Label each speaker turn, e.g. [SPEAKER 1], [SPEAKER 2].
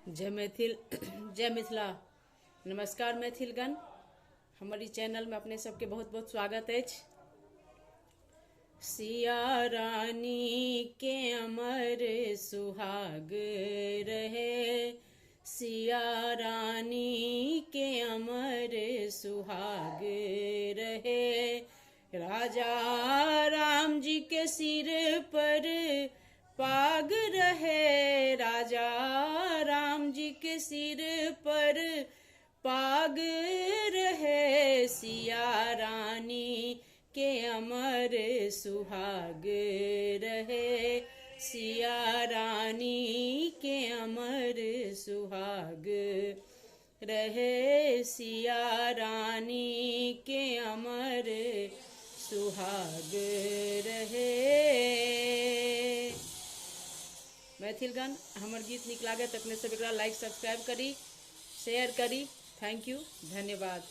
[SPEAKER 1] जय मैथिल जय मिथिला। नमस्कार मैथिलगण, हमारी चैनल में अपने सबके बहुत बहुत स्वागत है। सिया रानी के अमर सुहाग रहे, सिया रानी के अमर सुहाग रहे। राजा राम जी के सिर पर पाग रहे, राजा राम जी के सिर पर पाग रहे। सिया रानी के अमर सुहाग रहे, सिया रानी के अमर सुहाग रहे, सिया रानी के अमर सुहाग रहे। मैथिलगण, हमर गीत नीक लागत अपने सब एकरा लाइक सब्सक्राइब करी, शेयर करी। थैंक यू, धन्यवाद।